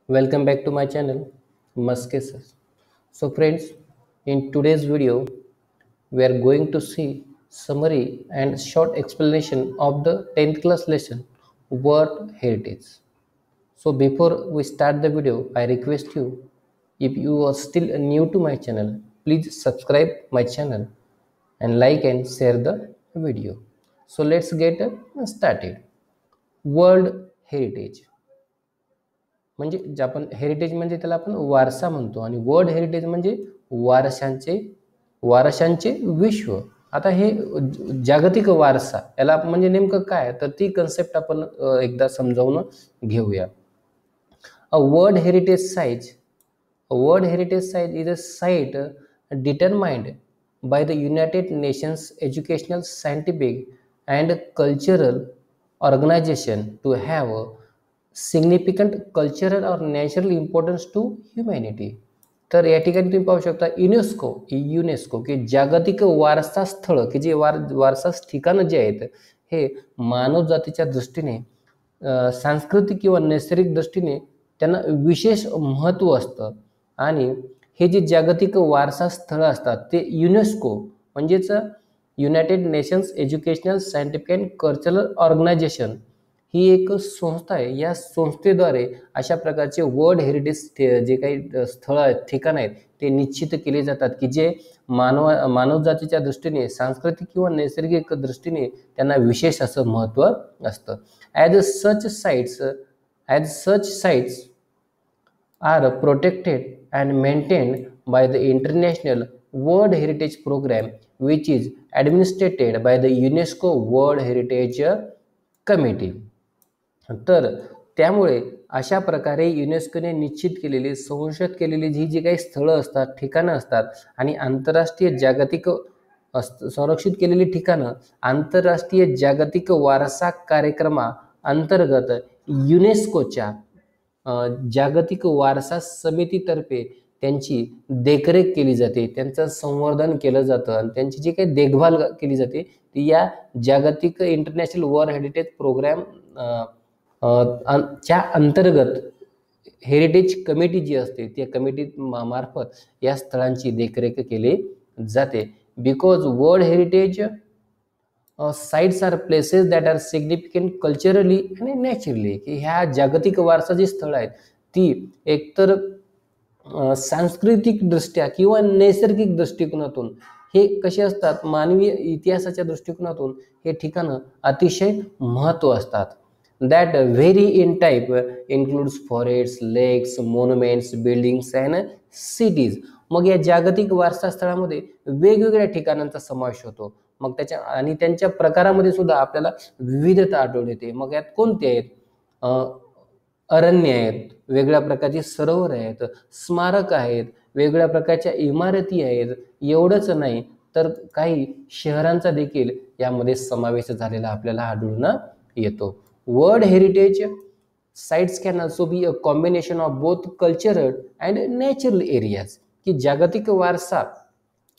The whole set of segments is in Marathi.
Welcome back to my channel, Muskeses. So friends, in today's video, we are going to see summary and short explanation of the 10th class lesson, World Heritage. So before we start the video, I request you, if you are still new to my channel, please subscribe my channel and like and share the video. So let's get started. World Heritage. म्हणजे जे आपण हेरिटेज म्हणजे त्याला आपण वारसा म्हणतो आणि वर्ल्ड हेरिटेज म्हणजे वारशांचे वारशांचे विश्व. आता हे जागतिक वारसा याला म्हणजे नेमकं काय, तर ती कन्सेप्ट आपण एकदा समजावून घेऊया. A world heritage site is a site determined by the United Nations Educational, Scientific and Cultural Organization to have significant cultural और नॅचरल इम्पॉर्टन्स टू ह्युमॅनिटी. तर या ठिकाणी तुम्ही पाहू शकता युनेस्को की जागतिक वारसा स्थळ की जे वारसा ठिकाणं जे आहेत हे मानव जातीच्या दृष्टीने सांस्कृतिक किंवा नैसर्गिक दृष्टीने त्यांना विशेष महत्त्व असतं. आणि हे जे जागतिक वारसा स्थळं असतात ते युनेस्को म्हणजेच United nations educational, scientific and cultural organisation ही एक संस्था आहे. या संस्थेद्वारे अशा प्रकारचे वर्ल्ड हेरिटेज जे काही स्थळं आहेत, ठिकाणं आहेत ते निश्चित केले जातात की जे मानव जातीच्या दृष्टीने, सांस्कृतिक किंवा नैसर्गिक दृष्टीने त्यांना विशेष असं महत्त्व असतं. As such sites are protected and maintained by the International World Heritage Programme which is administered by the UNESCO World heritage Committee. तर त्यामुळे अशा प्रकारे युनेस्कोने निश्चित केलेली, संशोधित केलेली जी काही स्थळं असतात, ठिकाणं असतात आणि आंतरराष्ट्रीय जागतिक संरक्षित केलेली ठिकाणं आंतरराष्ट्रीय जागतिक वारसा कार्यक्रमा अंतर्गत युनेस्कोच्या जागतिक वारसा समितीतर्फे त्यांची देखरेख केली जाते, त्यांचं संवर्धन केलं जातं आणि त्यांची जी काही देखभाल केली जाते ती या जागतिक इंटरनॅशनल वर्ल्ड हेरिटेज प्रोग्राम च्या अंतर्गत हेरिटेज कमिटी जी असते त्या कमिटी मार्फत या स्थळांची देखरेख केली जाते. Because world heritage sites are places that are significant culturally आणि नॅचरली. की ह्या जागतिक वारसा जी स्थळं आहेत ती एकतर सांस्कृतिक दृष्ट्या किंवा नैसर्गिक दृष्टिकोनातून हे कसे असतात, मानवी इतिहासाच्या दृष्टिकोनातून हे ठिकाणं अतिशय महत्त्व असतात. that vary in type includes forests, lakes, monuments, buildings and cities. मग या जागतिक वारसा स्थळामध्ये वेगवेगळ्या ठिकाणांचा समावेश होतो. मग त्याच्या आणि त्यांच्या प्रकारामध्ये सुद्धा आपल्याला विविधता आढळून येते. मग यात कोणते आहेत, अरण्य आहेत, वेगळ्या प्रकारची सरोवर आहेत, स्मारक आहेत, वेगवेगळ्या प्रकारच्या इमारती आहेत. एवढंच नाही तर काही शहरांचा देखील यामध्ये समावेश झालेला आपल्याला आढळून येतो. World heritage sites can also be a combination of both cultural and natural areas. की जागतिक वारसा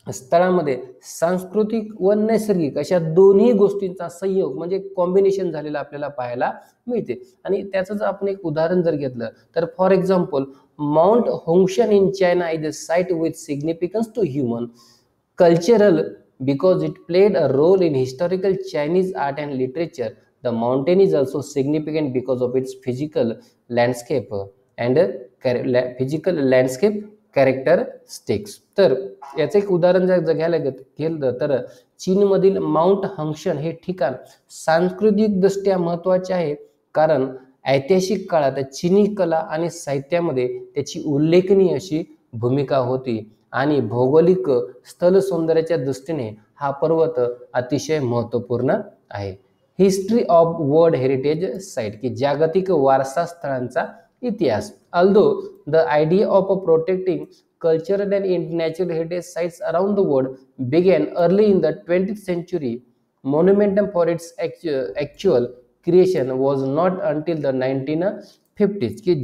स्थळामध्ये सांस्कृतिक व नैसर्गिक अशा दोन्ही गोष्टींचा संयोग म्हणजे कॉम्बिनेशन झालेला आपल्याला पाहायला मिळते. आणि त्याचं जर आपण एक उदाहरण जर घेतलं तर for example Mount Hongshan in China is a site with significance to human cultural because it played a role in historical Chinese art and literature. The mountain is also significant because of its physical landscape and physical landscape characteristics. तर याचं एक उदाहरण जर घ्यायला गेलं तर चीनमधील माउंट हंगशन हे ठिकाण सांस्कृतिक दृष्ट्या महत्त्वाचे आहे कारण ऐतिहासिक काळात चीनी कला आणि साहित्यामध्ये त्याची उल्लेखनीय अशी भूमिका होती आणि भौगोलिक स्थल सौंदर्याच्या दृष्टीने हा पर्वत अतिशय महत्त्वपूर्ण आहे. History of world heritage site की जागतिक वारसा स्थळांचा इतिहास. Although the idea of protecting cultural and natural heritage sites around the world began early in the 20th century, monumentum for its actual creation was not until the 1950s. की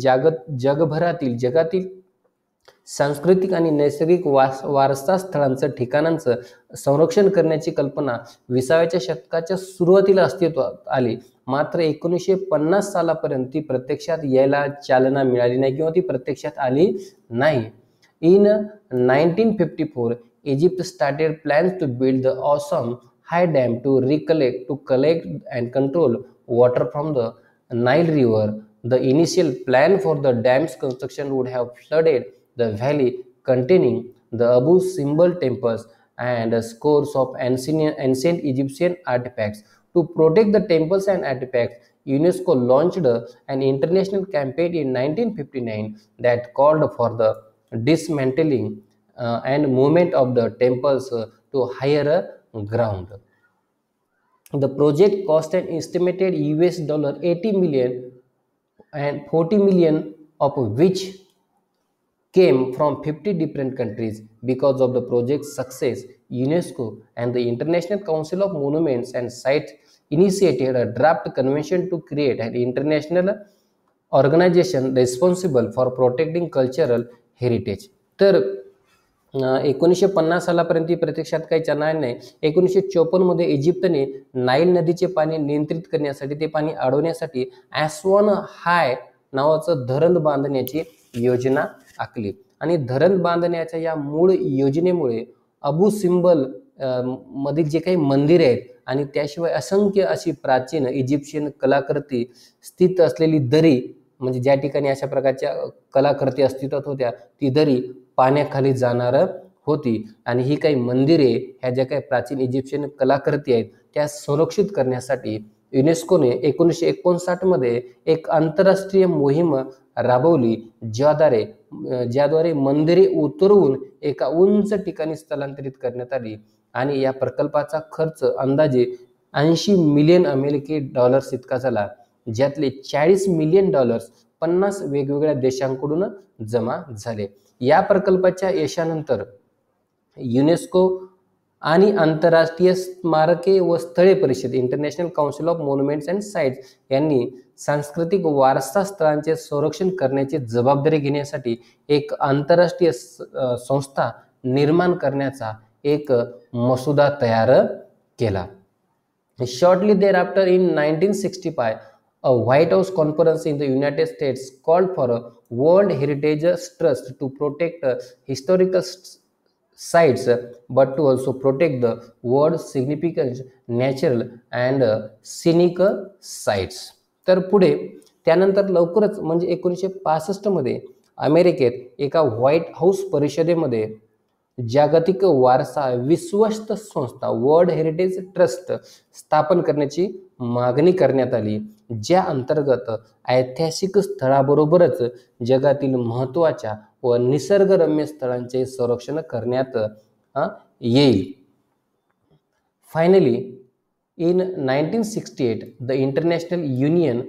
जगातील सांस्कृतिक आणि नैसर्गिक वारसा स्थळांचं ठिकाणांचं संरक्षण करण्याची कल्पना 20व्या शतकाच्या सुरुवातीला अस्तित्वात आली. मात्र 1950 सालापर्यंत ती प्रत्यक्षात यायला चालना मिळाली नाही किंवा ती प्रत्यक्षात आली नाही. In 1954, Egypt started plans to build the awesome high dam to collect and control water from the Nile River. The initial plan for the dam's construction would have flooded the valley containing the Abu Simbel temples and scores of ancient Egyptian artifacts. To protect the temples and artifacts, UNESCO launched an international campaign in 1959 that called for the dismantling and movement of the temples to higher ground. The project cost an estimated $80 million and 40 million of which came from 50 different countries. Because of the project's success, UNESCO and the International Council of Monuments and Sites initiated a draft convention to create an international organization responsible for protecting cultural heritage. तर 1950 सालापर्यंत ती प्रत्यक्षात काही चालणार नाही. 1954 मध्ये इजिप्तने नाईल नदीचे पाणी नियंत्रित करण्यासाठी, ते पाणी अडवण्यासाठी ॲस्वान हाय नावाचं धरण बांधण्याची योजना आखली. आणि धरण बांधण्याच्या या मूळ योजनेमुळे अबू सिम्बल मधील जे काही मंदिरे आहेत आणि त्याशिवाय असंख्य अशी प्राचीन इजिप्शियन कलाकृती स्थित असलेली दरी, म्हणजे ज्या ठिकाणी अशा प्रकारच्या कलाकृती अस्तित्वात होत्या, ती दरी पाण्याखाली जाणार होती. आणि ही काही मंदिरे, ह्या ज्या काही प्राचीन इजिप्शियन कलाकृती आहेत, त्या संरक्षित करण्यासाठी युनेस्कोने 1959 मध्ये एक आंतरराष्ट्रीय मोहीम राबवली, ज्याद्वारे मंदिरे उतरवून एका उंच ठिकाणी स्थलांतरित करण्यात आली. आणि या प्रकल्पाचा खर्च अंदाजे $80 मिलियन अमेरिकी डॉलर्स इतका झाला, ज्यातले $40 मिलियन 50 वेगवेगळ्या देशांकडून जमा झाले. या प्रकल्पाच्या यशानंतर युनेस्को आणि आंतरराष्ट्रीय स्मारके व स्थळे परिषद international council of monuments and sites यांनी सांस्कृतिक वारसा स्थळांचे संरक्षण करण्याची जबाबदारी घेण्यासाठी एक आंतरराष्ट्रीय संस्था निर्माण करण्याचा एक मसुदा तयार केला. Shortly thereafter, in 1965, a White House conference in the United States called for a World Heritage Trust to protect historical sites, but to also protect the world significant natural and scenic sites. तर पुढे त्यानंतर लवकरच म्हणजे 1965 मध्ये अमेरिकेत एका व्हाईट हाऊस परिषदेमध्ये जागतिक वारसा विश्वस्त संस्था वर्ल्ड हेरिटेज ट्रस्ट स्थापन करण्याची मागणी करण्यात आली, ज्या अंतर्गत ऐतिहासिक स्थळाबरोबरच जगातील महत्त्वाच्या व निसर्गरम्य स्थळांचे संरक्षण करण्यात येईल. Finally in 1968 the international union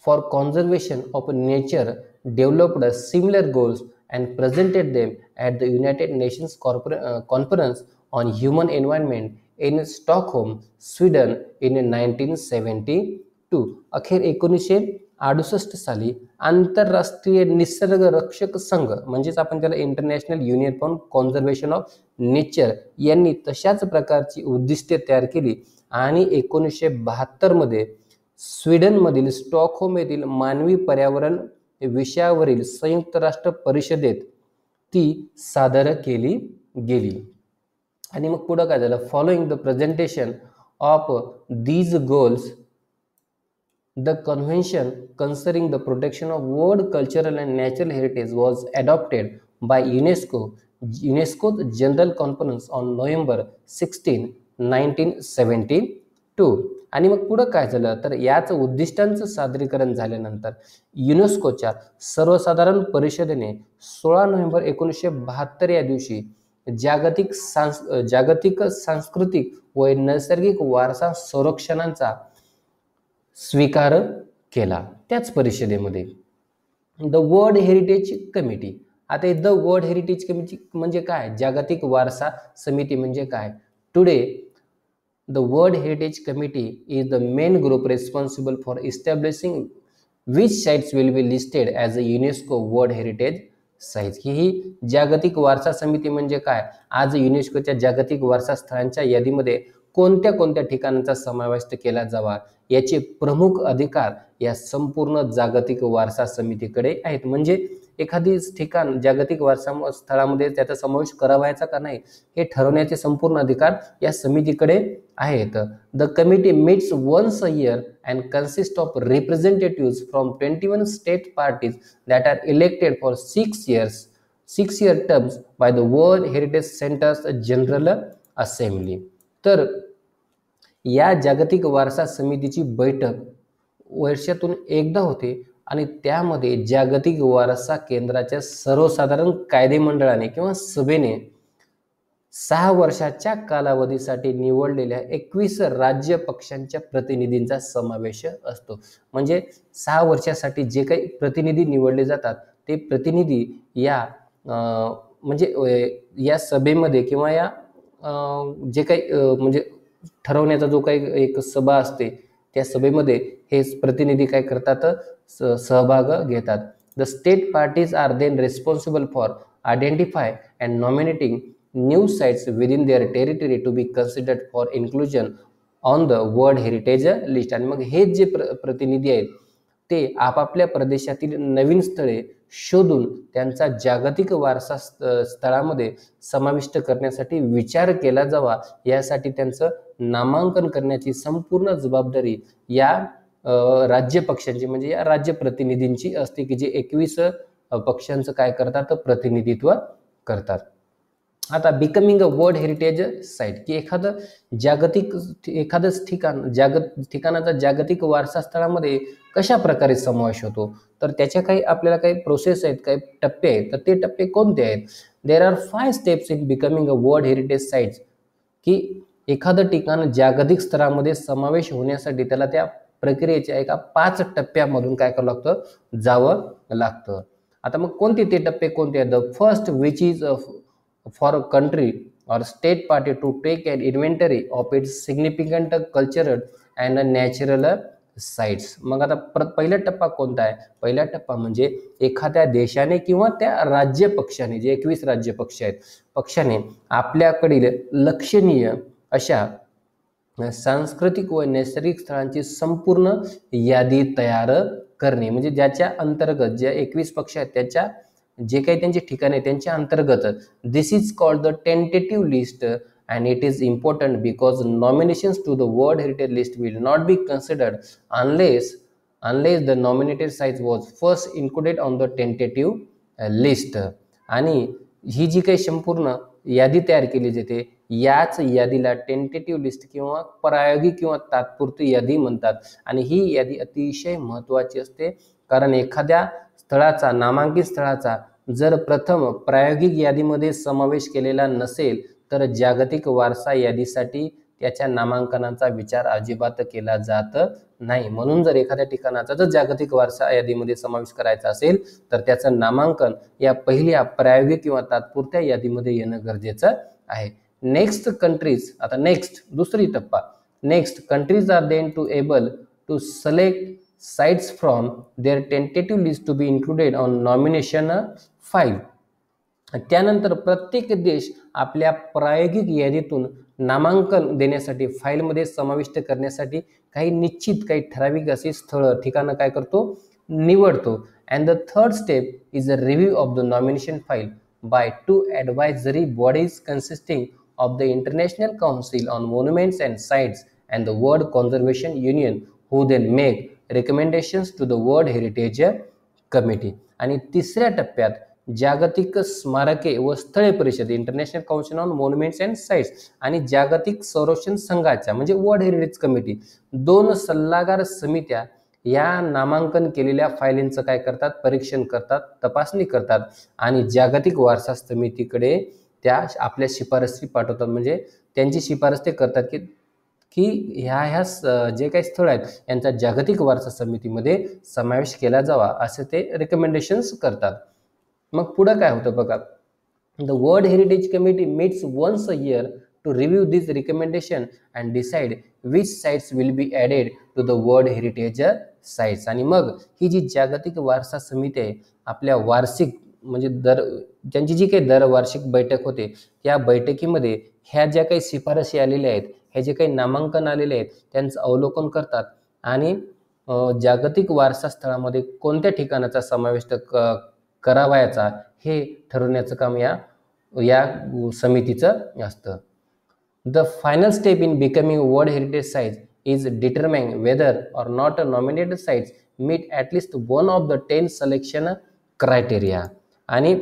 for conservation of nature developed similar goals and presented them at the United Nations Conference on Human Environment in Stockholm, Sweden in 1972. अखेर 1968 साली आंतरराष्ट्रीय निसर्ग रक्षक संघ, म्हणजेच आपण त्याला international union for conservation of nature, यांनी तशाच प्रकारची उद्दिष्टे तयार केली आणि 1972 मध्ये स्वीडनमधील स्टॉकहोम येथील मानवी पर्यावरण विषयावरील संयुक्त राष्ट्र परिषदेत ती सादर केली गेली. आणि मग पुढे काय झालं? Following the presentation of these goals the convention concerning the protection of world cultural and natural heritage was adopted by UNESCO general conference on November 16, 1972. आणि मग पुढं काय झालं? तर याच उद्दिष्टांचं सादरीकरण झाल्यानंतर युनेस्कोच्या सर्वसाधारण परिषदेने 16 नोव्हेंबर 1972 या दिवशी जागतिक सांस्कृतिक व नैसर्गिक वारसा संरक्षणाचा स्वीकार केला. त्याच परिषदेमध्ये द वर्ल्ड हेरिटेज कमिटी. आता द वर्ल्ड हेरिटेज कमिटी म्हणजे काय? जागतिक वारसा समिती म्हणजे काय? Today the World Heritage Committee is the main group responsible for establishing which sites will be listed as a UNESCO World Heritage sites, ही जागतिक वारसा समिती म्हणजे काय, आज युनेस्कोच्या जागतिक वारसा स्थळांच्या यादीमध्ये कोणत्या कोणत्या ठिकाणांचा समावेश केला जावा याचे प्रमुख अधिकार या संपूर्ण जागतिक वारसा समितीकडे आहेत. म्हणजे एखादी ठिकाण जागतिक वारसा स्थळामध्ये त्याचा समावेश करावायचा का नाही हे ठरवण्याचे संपूर्ण अधिकार या समितीकडे आहेत. The committee meets once a year and consist of representatives from 21 state parties that are elected for 6 year terms by the world heritage centres general assembly. तर या जागतिक वारसा समितीची बैठक वर्षातून एकदा होते आणि त्यामध्ये जागतिक वारसा केंद्राच्या सर्वसाधारण कायदेमंडळाने किंवा सभेने 6 वर्षाच्या कालावधीसाठी निवडलेल्या 21 राज्य पक्षांच्या प्रतिनिधींचा समावेश असतो. म्हणजे 6 वर्षासाठी जे काही प्रतिनिधी निवडले जातात ते प्रतिनिधी या या सभेमध्ये किंवा या जे काही म्हणजे ठरवण्याचा जो काही एक सभा असते त्या सभेमध्ये हे प्रतिनिधी काय करतात, सहभाग घेतात. The state parties are then responsible for identify and nominating new sites within their territory to be considered for inclusion on the world heritage list. आणि मग हे जे प्रतिनिधी आहेत ते आपापल्या प्रदेशातील नवीन स्थळे शोधून त्यांचा जागतिक वारसा स्थळामध्ये समाविष्ट करण्यासाठी विचार केला जावा यासाठी त्यांचं नामांकन करण्याची संपूर्ण जबाबदारी या राज्य पक्षांची म्हणजे या राज्य प्रतिनिधींची असते की जे 21 पक्षांचं काय करतात, प्रतिनिधित्व करतात. आता becoming a world heritage site की एखादं ठिकाणाचा जागतिक वारसा स्थळामध्ये कशा प्रकारे समावेश होतो, तर त्याच्या काही आपल्याला काही प्रोसेस आहेत, काही टप्पे आहेत. तर ते टप्पे कोणते आहेत? There are 5 steps in becoming a world heritage sites. की एखादं ठिकाण जागतिक स्तरामध्ये समावेश होण्यासाठी त्याला त्या प्रक्रियेच्या एका 5 टप्प्यामधून काय करावं लागतं, जावं लागतं. आता मग कोणते ते टप्पे कोणते आहेत? The first which is for a country or state party to take an inventory of its significant cultural and natural sites. मग आता पहिला टप्पा कोणता आहे? पहिला टप्पा म्हणजे एखाद्या देशाने किंवा त्या राज्य पक्षाने, जे 21 राज्य पक्ष आहेत, पक्षाने आपल्याकडील लक्षणीय अशा सांस्कृतिक व नैसर्गिक स्थळांची संपूर्ण यादी तयार करणे. म्हणजे ज्याच्या अंतर्गत ज्या 21 पक्ष आहेत त्याच्या जे काही त्यांचे ठिकाण आहे त्यांच्या अंतर्गत this is called the tentative list and it is important because nominations to the world heritage List will not be considered unless the nominated site was first included on the tentative list. आणि ही जी काही संपूर्ण यादी तयार केली जाते याच यादीला टेंटेटिव्ह लिस्ट किंवा प्रायोगिक किंवा तात्पुरती यादी म्हणतात. आणि ही यादी अतिशय महत्त्वाची असते कारण एखाद्या स्थळाचा, नामांकित स्थळाचा जर प्रथम प्रायोगिक यादीमध्ये समावेश केलेला नसेल तर जागतिक वारसा यादीसाठी त्याच्या नामांकनाचा विचार अजिबात केला जात नाही. म्हणून जर एखाद्या ठिकाणाचा जर जागतिक वारसा यादीमध्ये समावेश करायचा असेल तर त्याचं नामांकन या पहिल्या प्रायोगिक किंवा तात्पुरत्या यादीमध्ये येणं गरजेचं आहे. नेक्स्ट कंट्रीज, आता नेक्स्ट दुसरी टप्पा, next countries are then to able to select sites from their tentative list to be included on nomination file. त्यानंतर प्रत्येक देश आपल्या प्रायोगिक यादीतून नामांकन देण्यासाठी फाईलमध्ये समाविष्ट करण्यासाठी काही निश्चित, काही ठराविक असे स्थळं, ठिकाणं काय करतो, निवडतो. And the third step is a review of the nomination file by 2 advisory bodies consisting of the International Council on Monuments and Sites and the World Conservation Union who then make recommendations to the World Heritage Committee. आणि तिसऱ्या टप्प्यात जागतिक स्मारके व स्थळे परिषद, international council on monuments and sites आणि जागतिक संरक्षण संघाच्या म्हणजे वर्ल्ड हेरिटेज कमिटी, 2 सल्लागार समित्या या नामांकन केलेल्या फायलींचं काय करतात, परीक्षण करतात, तपासणी करतात आणि जागतिक वारसा समितीकडे त्या आपल्या शिफारसी पाठवतात. म्हणजे त्यांची शिफारस ते करतात की ह्या जे काही स्थळ आहेत यांचा जागतिक वारसा समितीमध्ये समावेश केला जावा असे ते रिकमेंडेशन्स करतात. मग पुढं काय होतं बघा, the world heritage committee meets once a year to review this recommendation and decide which sites will be added to the world heritage sites. आणि मग ही जी जागतिक वारसा समिती आहे आपल्या वार्षिक म्हणजे त्यांची जी काही वार्षिक बैठक होते, या बैठकीमध्ये ह्या ज्या काही शिफारशी आलेल्या आहेत, हे जे काही नामांकन आलेले आहेत, त्यांचं अवलोकन करतात आणि जागतिक वारसा स्थळामध्ये कोणत्या ठिकाणाचा समावेश करावयाचा हे ठरवण्याचं काम या समितीचं असतं. The final step in becoming a World Heritage Site is determining whether or not nominated sites meet at least one of the 10 selection criteria. आणि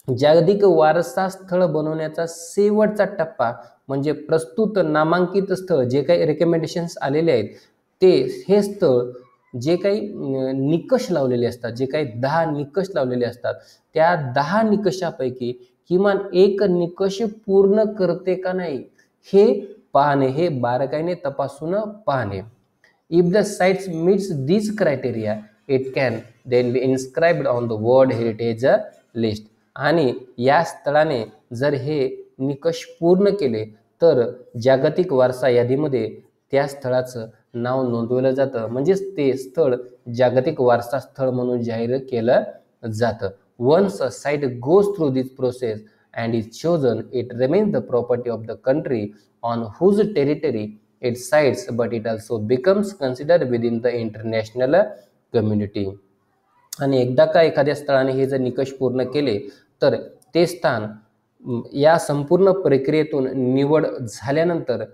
जागतिक वारसा स्थळ बनवण्याचा शेवटचा टप्पा म्हणजे प्रस्तुत नामांकित स्थळ जे काही रेकमेंडेशन्स आलेले आहेत, ते हे स्थळ जे काही निकष लावलेले असतात, जे काही 10 निकष लावलेले असतात, त्या 10 निकषापैकी किमान एक निकष पूर्ण करते का नाही हे पाहणे, हे बारकाईने तपासून पाहणे. If the sites meets this criteria it can then be inscribed on the world heritage list. आणि या स्थळाने जर हे निकष पूर्ण केले तर जागतिक वारसा यादीमध्ये त्या स्थळाचं नाव नोंदवलं जातं, म्हणजेच ते स्थळ जागतिक वारसा स्थळ म्हणून जाहीर केलं जातं. Once a site goes through this process and is chosen, it remains the property of the country on whose territory it sites, but it also becomes considered within the international community. आणि एकदा का एखाद्या स्थळाने हे जर निकष पूर्ण केले तर ते स्थान या संपूर्ण प्रक्रियेतून निवड झाल्यानंतर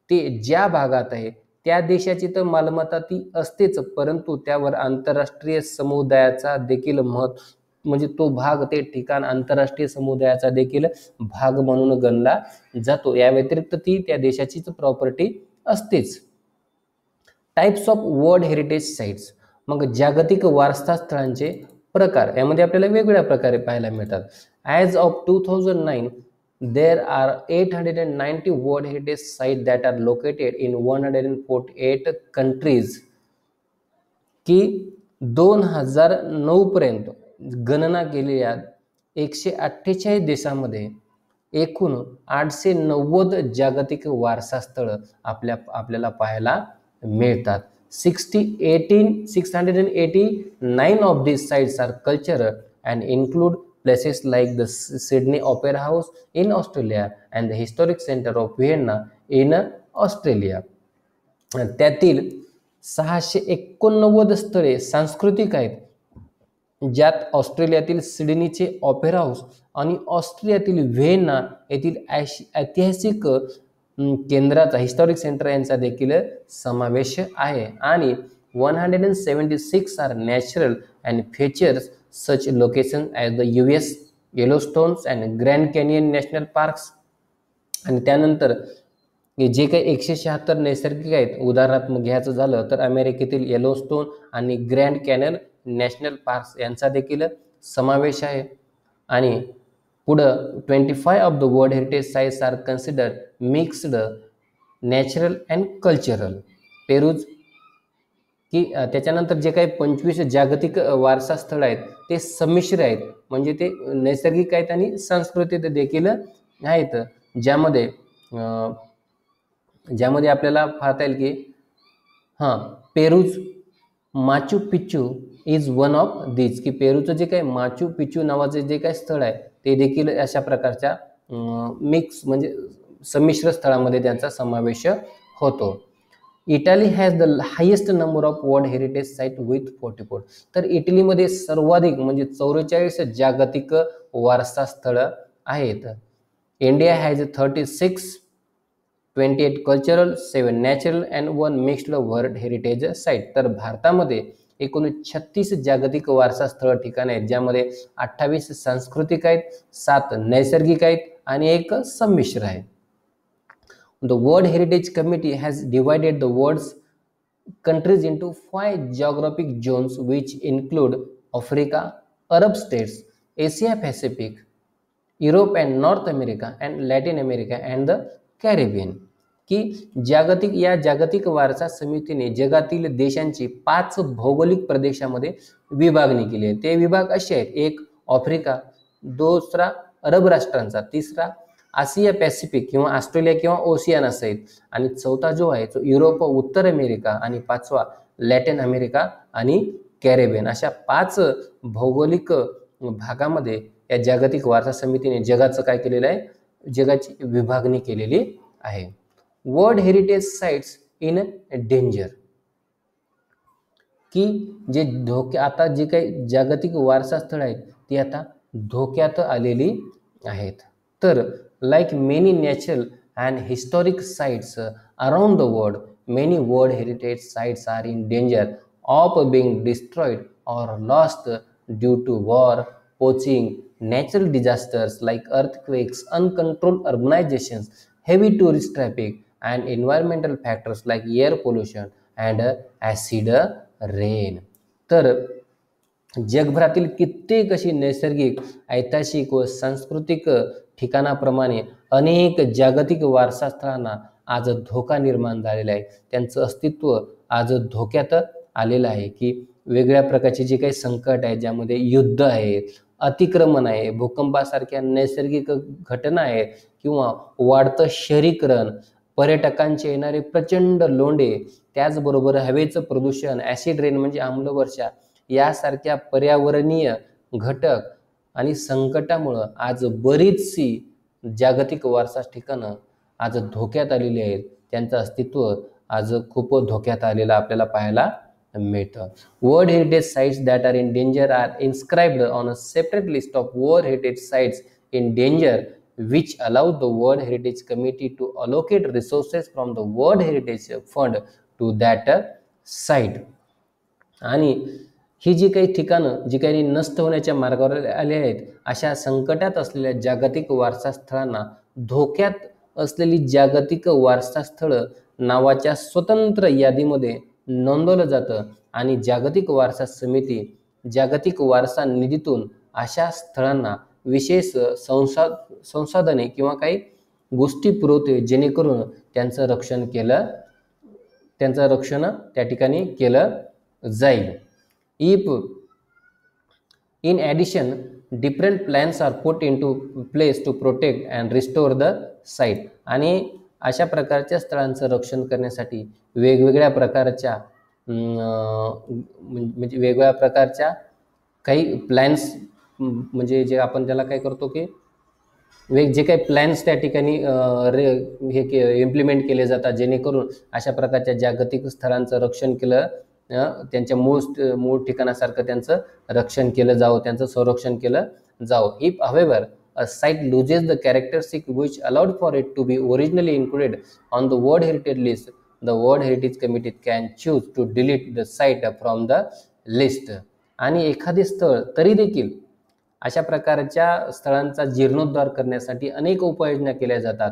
ते ज्या भागात आहे त्या देशाची तर मालमत्ता ती असतेच, परंतु त्यावर आंतरराष्ट्रीय समुदायाचा देखील म्हणजे तो भाग, ते ठिकाण आंतरराष्ट्रीय समुदायाचा देखील भाग म्हणून गणला जातो. या व्यतिरिक्त ती त्या देशाचीच प्रॉपर्टी असतेच. Types of world heritage sites. मग जागतिक वारसा स्थळांचे प्रकार यामध्ये आपल्याला वेगवेगळ्या प्रकारे पाहायला मिळतात. As of 2009 there are 890 world heritage site that are located in 148 countries. की 2009 पर्यंत गणना केलेल्या 148 देशांमध्ये एकूण 890 जागतिक वारसा स्थळ आपल्याला पाहायला मिळतात. 689 of these sites are cultural and include places like the Sydney Opera House in Australia and the Historic Center of Vienna in Australia. त्यातील 689 स्थळे सांस्कृतिक आहेत, ज्यात ऑस्ट्रेलियातील सिडनीचे ऑपेरा हाऊस आणि ऑस्ट्रियातील व्हिएन्ना येथील ऐतिहासिक केंद्राचा हिस्टॉरिक सेंटर यांचा देखील समावेश आहे. आणि 176 are natural and features such location as the US Yellowstones and Grand Canyon National Parks. आणि त्यानंतर जे काही 176 नैसर्गिक आहेत, उदाहरणात्मक घ्यायचं झालं तर अमेरिकेतील येलोस्टोन आणि ग्रँड कॅनियन नॅशनल पार्क्स यांचा देखील समावेश आहे. आणि पुढं 25 of the world heritage sites are considered mixed natural and cultural. Peru's की त्याच्यानंतर जे काही 25 जागतिक वारसा स्थळ आहेत ते संमिश्र आहेत, म्हणजे ते नैसर्गिक आहेत आणि सांस्कृतिक देखील आहेत, ज्यामध्ये आपल्याला पाहता येईल की Peru's Machu Picchu is one of this. की पेरूचं जे काही माचू पिच्चू नावाचे जे काही स्थळ आहे ते देखील अशा प्रकारच्या मिक्स म्हणजे संमिश्र स्थळामध्ये त्यांचा समावेश होतो. Italy has the highest number of world heritage site with 44. तर इटलीमध्ये सर्वाधिक म्हणजे 44 जागतिक वारसा स्थळ आहेत. India has 36, 28 cultural, 7 natural and 1 mixed world heritage site. तर भारतामध्ये एकूण 36 जागतिक वारसा स्थळ ठिकाणे आहेत, ज्यामध्ये 28 सांस्कृतिक आहेत, 7 नैसर्गिक आहेत आणि 1 संमिश्र आहे. The World Heritage Committee has divided the world's countries into 5 geographic zones which include Africa, Arab states, Asia Pacific, Europe and North America and Latin America and the Caribbean. की जागतिक वारसा समितीने जगातील देशांची 5 भौगोलिक प्रदेशामध्ये विभागणी केली आहे. ते विभाग असे आहेत: 1 आफ्रिका, 2 अरब राष्ट्रांचा, 3 आशिया पॅसिफिक किंवा ऑस्ट्रेलिया किंवा ओशियाना सहित, आणि 4 जो आहे तो युरोप, उत्तर अमेरिका, आणि 5 लॅटिन अमेरिका आणि कॅरेबियन. अशा 5 भौगोलिक भागामध्ये या जागतिक वारसा समितीने जगाचं काय केलेलं आहे, जगाची विभागणी केलेली आहे. World heritage sites in danger, की जे आता जे काही जागतिक वारसा स्थळ आहेत ती आता धोक्यात आलेली आहेत. तर like many natural and historic sites around the world, many world heritage sites R in danger of being destroyed or lost due to war, poaching, natural disasters like earthquakes, uncontrolled urbanizations, heavy tourist traffic, and environmental factors like air pollution and acid rain. तर जगभरातील कित्येक अशी नैसर्गिक, ऐतिहासिक व सांस्कृतिक ठिकाणाप्रमाणे अनेक जागतिक वारसा स्थळांना आज धोका निर्माण झालेला आहे. त्यांचं अस्तित्व आज धोक्यात आलेलं आहे, की वेगळ्या प्रकारचे जे काही संकट आहे, ज्यामध्ये युद्ध आहे, अतिक्रमण आहे, भूकंपासारख्या नैसर्गिक घटना आहेत, किंवा वाढतं शहरीकरण, पर्यटकांचे येणारे प्रचंड लोंढे, त्याचबरोबर हवेचं प्रदूषण, ॲसिड रेन म्हणजे आम्लवर्षा, यासारख्या पर्यावरणीय घटक आणि संकटामुळं आज बरीचशी जागतिक वारसा ठिकाणं आज धोक्यात आलेली आहेत. त्यांचं अस्तित्व आज खूप धोक्यात आलेलं आपल्याला पाहायला मिळतं. World heritage sites that are in danger are inscribed on a separate list of world heritage sites in danger which allows the World Heritage Committee to allocate resources from the World Heritage Fund to that site. आणि ही जी काही ठिकाणं जी काही नष्ट होण्याच्या मार्गावर आले आहेत, अशा संकटात असलेल्या जागतिक वारसा स्थळांना धोक्यात असलेली जागतिक वारसा स्थळं नावाच्या स्वतंत्र यादीमध्ये नोंदवलं जातं आणि जागतिक वारसा समिती जागतिक वारसा निधीतून अशा स्थळांना विशेष संसाधने किंवा काही गोष्टी पुरवते, जेणेकरून त्यांचं रक्षण त्या ठिकाणी केलं जाईल. If in addition different plans are put in to place to protect and restore the site. आणि अशा प्रकारच्या स्थळांचं रक्षण करण्यासाठी वेगवेगळ्या प्रकारच्या म्हणजे वेगवेगळ्या प्रकारच्या काही प्लॅन्स, म्हणजे जे आपण त्याला काय करतो की जे काही प्लॅन्स त्या ठिकाणी इम्प्लिमेंट केले जातात, जेणेकरून अशा प्रकारच्या जागतिक स्थळांचं रक्षण केलं, त्यांच्या मूळ ठिकाणासारखं त्यांचं रक्षण केलं जावं, त्यांचं संरक्षण केलं जावं. If however a site loses the characteristic which allowed for it to be originally included on the World Heritage list, the World Heritage Committee can choose to delete the site from the list. आणि एखादे स्थळ तरी देखील अशा प्रकारच्या स्थळांचा जीर्णोद्धार करण्यासाठी अनेक उपाययोजना केल्या जातात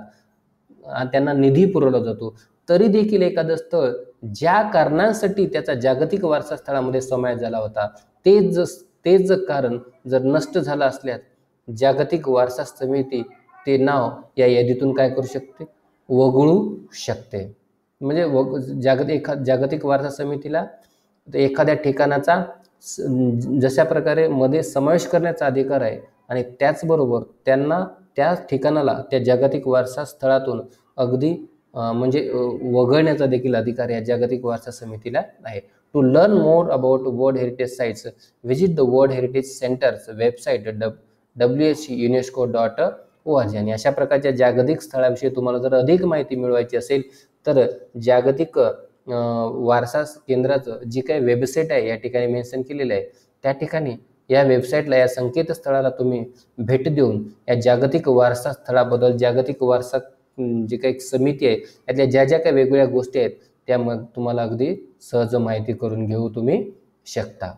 आणि त्यांना निधी पुरवला जातो. तरी देखील एखादं स्थळ ज्या कारणांसाठी त्याचा जागतिक वारसा स्थळामध्ये समावेश झाला होता, तेच कारण जर नष्ट झालं असल्यास जागतिक वारसा समिती ते नाव या यादीतून काय करू शकते, वगळू शकते. म्हणजे जागतिक वारसा समितीला एखाद्या ठिकाणाचा जशा प्रकारे मध्ये समावेश करण्याचा अधिकार आहे, आणि त्याचबरोबर त्यांना त्या ठिकाणाला त्या जागतिक वारसा स्थळातून अगदी म्हणजे वगळण्याचा देखील अधिकार या जागतिक वारसा समितीला आहे. To learn more about world heritage sites visit the world heritage centres website www.UNESCO.org. आणि अशा प्रकारच्या जागतिक स्थळाविषयी तुम्हाला जर अधिक माहिती मिळवायची असेल तर जागतिक वारसा केंद्राचं जी काही वेबसाईट आहे या ठिकाणी मेन्शन केलेलं आहे, त्या ठिकाणी या वेबसाईटला, या संकेतस्थळाला तुम्ही भेट देऊन या जागतिक वारसा स्थळाबद्दल, जागतिक वारसा जी काही समिती आहे यातल्या ज्या काही वेगवेगळ्या गोष्टी आहेत त्या मग तुम्हाला अगदी सहज माहिती करून घेऊ तुम्ही शकता.